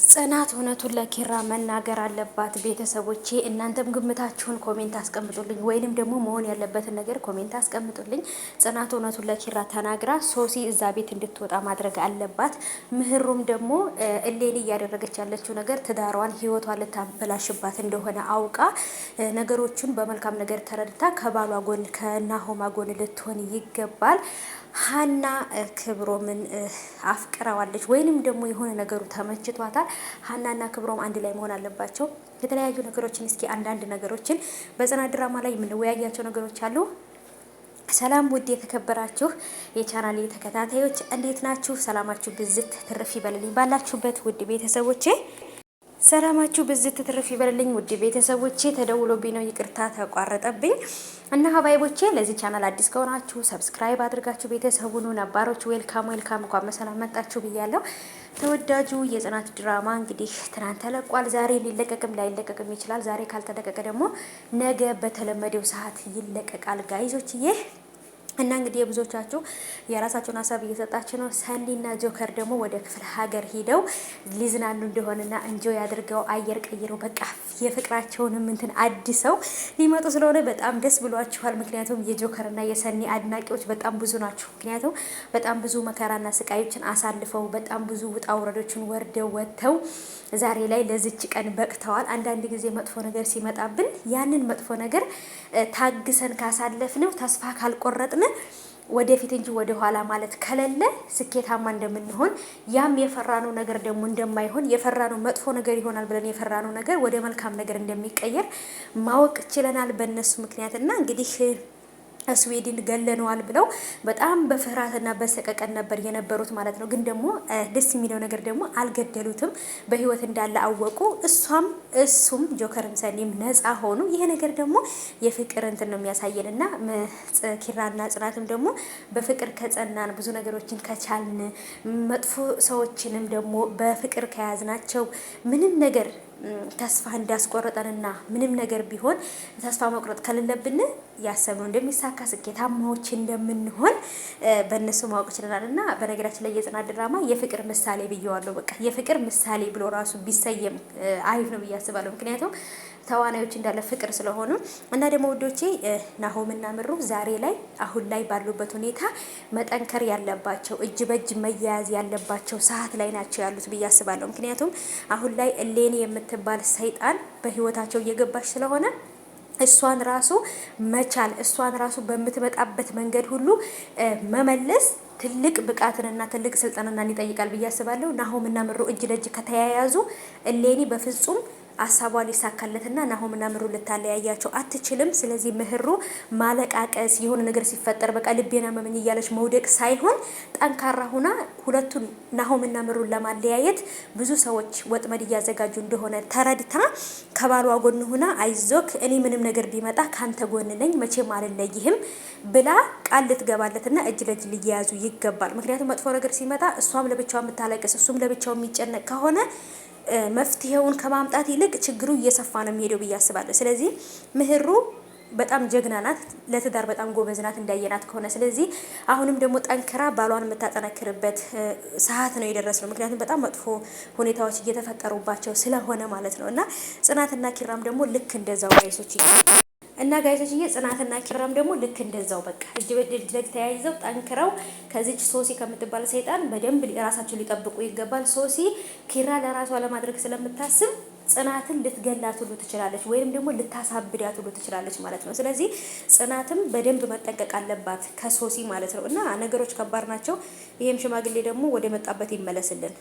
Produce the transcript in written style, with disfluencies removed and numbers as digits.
ጽናት እውነቱን ለኪራ መናገር አለባት። ቤተሰቦቼ እናንተም ግምታችሁን ኮሜንት አስቀምጡልኝ፣ ወይንም ደግሞ መሆን ያለበትን ነገር ኮሜንት አስቀምጡልኝ። ጽናት እውነቱን ለኪራ ተናግራ ሶሲ እዛ ቤት እንድትወጣ ማድረግ አለባት። ምህሩም ደግሞ እሌኒ እያደረገች ያለችው ነገር ትዳሯን ህይወቷን ልታበላሽባት እንደሆነ አውቃ ነገሮቹን በመልካም ነገር ተረድታ ከባሏ ጎን ከናሆማ ጎን ልትሆን ይገባል። ሀና ክብሮምን አፍቅረዋለች ወይንም ደግሞ የሆነ ነገሩ ተመችቷታል። ሀናና ክብሮም አንድ ላይ መሆን አለባቸው። የተለያዩ ነገሮችን እስኪ አንዳንድ ነገሮችን በጽናት ድራማ ላይ የምንወያያቸው ነገሮች አሉ። ሰላም ውድ የተከበራችሁ የቻናሌ ተከታታዮች እንዴት ናችሁ? ሰላማችሁ ብዝት ትርፍ ይበልልኝ ባላችሁበት ውድ ቤተሰቦቼ ሰላማችሁ ብዝት ትርፍ ይበልልኝ ውድ ቤተሰቦቼ። ተደውሎብኝ ነው ይቅርታ ተቋረጠብኝ። እና ሀባይቦቼ ለዚህ ቻናል አዲስ ከሆናችሁ ሰብስክራይብ አድርጋችሁ ቤተሰቡን ነባሮች ዌልካም እንኳን በሰላም መጣችሁ ብያለሁ። ተወዳጁ የጽናት ድራማ እንግዲህ ትናንት ተለቋል። ዛሬ ሊለቀቅም ላይለቀቅም ይችላል። ዛሬ ካልተለቀቀ ደግሞ ነገ በተለመደው ሰዓት ይለቀቃል ጋይዞችዬ። እና እንግዲህ የብዙዎቻችሁ የራሳቸውን ሀሳብ እየሰጣችሁ ነው። ሰኒና ጆከር ደግሞ ወደ ክፍለ ሀገር ሄደው ሊዝናኑ እንደሆነና እንጆይ አድርገው አየር ቀይረው በቃ የፍቅራቸውንም እንትን አድሰው ሊመጡ ስለሆነ በጣም ደስ ብሏችኋል። ምክንያቱም የጆከርና የሰኒ አድናቂዎች በጣም ብዙ ናቸው። ምክንያቱም በጣም ብዙ መከራና ስቃዮችን አሳልፈው በጣም ብዙ ውጣ ውረዶችን ወርደው ወጥተው ዛሬ ላይ ለዚች ቀን በቅተዋል። አንዳንድ ጊዜ መጥፎ ነገር ሲመጣብን ያንን መጥፎ ነገር ታግሰን ካሳለፍነው ተስፋ ካልቆረጥን ወደፊት እንጂ ወደ ኋላ ማለት ከሌለ ስኬታማ እንደምንሆን ያም የፈራነው ነገር ደግሞ እንደማይሆን የፈራነው መጥፎ ነገር ይሆናል ብለን የፈራነው ነገር ወደ መልካም ነገር እንደሚቀየር ማወቅ ችለናል በእነሱ ምክንያት። እና እንግዲህ ስዊድን ገለነዋል ብለው በጣም በፍርሃትና በሰቀቀን ነበር የነበሩት ማለት ነው። ግን ደግሞ ደስ የሚለው ነገር ደግሞ አልገደሉትም፣ በህይወት እንዳለ አወቁ። እሱም ጆከርም ሰኒም ነፃ ሆኑ። ይሄ ነገር ደግሞ የፍቅር እንትን ነው የሚያሳየን እና ኪራና ጽናትም ደግሞ በፍቅር ከጸናን ብዙ ነገሮችን ከቻልን መጥፎ ሰዎችንም ደግሞ በፍቅር ከያዝናቸው ምንም ነገር ተስፋ እንዳስቆረጠንና ምንም ነገር ቢሆን ተስፋ መቁረጥ ከሌለብን ያሰብነው እንደሚሳካ ስኬታማዎች እንደምንሆን በእነሱ ማወቅ ይችላል። እና በነገራችን ላይ የጽናት ድራማ የፍቅር ምሳሌ ብየዋለሁ። በቃ የፍቅር ምሳሌ ብሎ ራሱ ቢሰየም አሪፍ ነው ብዬ አስባለሁ። ምክንያቱም ተዋናዮች እንዳለ ፍቅር ስለሆኑ እና ደግሞ ውዶቼ ናሆምና ምሩ ዛሬ ላይ አሁን ላይ ባሉበት ሁኔታ መጠንከር ያለባቸው እጅ በእጅ መያያዝ ያለባቸው ሰዓት ላይ ናቸው ያሉት ብዬ አስባለሁ። ምክንያቱም አሁን ላይ እሌኒ የምትባል ሰይጣን በህይወታቸው እየገባች ስለሆነ እሷን ራሱ መቻል እሷን ራሱ በምትመጣበት መንገድ ሁሉ መመለስ ትልቅ ብቃትንና ትልቅ ስልጣንና ይጠይቃል ብዬ አስባለሁ። ናሆምና ምሩ እጅ ለእጅ ከተያያዙ እሌኒ በፍጹም አሳቧ ሊሳካለትና ናሆምና ምሩ ልታለያያቸው አትችልም። ስለዚህ ምህሩ ማለቃቀስ የሆነ ነገር ሲፈጠር በቃ ልቤና መመኝ እያለች መውደቅ ሳይሆን ጠንካራ ሁና ሁለቱን ናሆምና ምሩን ለማለያየት ብዙ ሰዎች ወጥመድ እያዘጋጁ እንደሆነ ተረድታ ከባሏ ጎን ሁና አይዞክ እኔ ምንም ነገር ቢመጣ ካንተ ጎን ነኝ መቼም አልለይህም ብላ ቃል ልትገባለትና እጅ ለእጅ ሊያያዙ ይገባል። ምክንያቱም መጥፎ ነገር ሲመጣ እሷም ለብቻው የምታለቅስ እሱም ለብቻው የሚጨነቅ ከሆነ መፍትሄውን ከማምጣት ይልቅ ችግሩ እየሰፋ ነው የሚሄደው ብዬ አስባለሁ። ስለዚህ ምህሩ በጣም ጀግና ናት፣ ለትዳር በጣም ጎበዝ ናት እንዳየናት ከሆነ። ስለዚህ አሁንም ደግሞ ጠንክራ ባሏን የምታጠነክርበት ሰዓት ነው የደረስነው። ምክንያቱም በጣም መጥፎ ሁኔታዎች እየተፈጠሩባቸው ስለሆነ ማለት ነው። እና ጽናትና ኪራም ደግሞ ልክ እንደዛው ጋይሶች እና ጋይሶችዬ ጽናትና ኪራም ደግሞ ልክ እንደዛው በቃ እጅ በእጅ ተያይዘው ጠንክረው ከዚች ሶሲ ከምትባል ሰይጣን በደንብ ራሳቸውን ሊጠብቁ ይገባል። ሶሲ ኪራ ለራሷ ለማድረግ ስለምታስብ ጽናትን ልትገላት ሁሉ ትችላለች፣ ወይም ደግሞ ልታሳብዳት ሁሉ ትችላለች ማለት ነው። ስለዚህ ጽናትም በደንብ መጠንቀቅ አለባት ከሶሲ ማለት ነው። እና ነገሮች ከባድ ናቸው። ይሄም ሽማግሌ ደግሞ ወደ መጣበት ይመለስልን።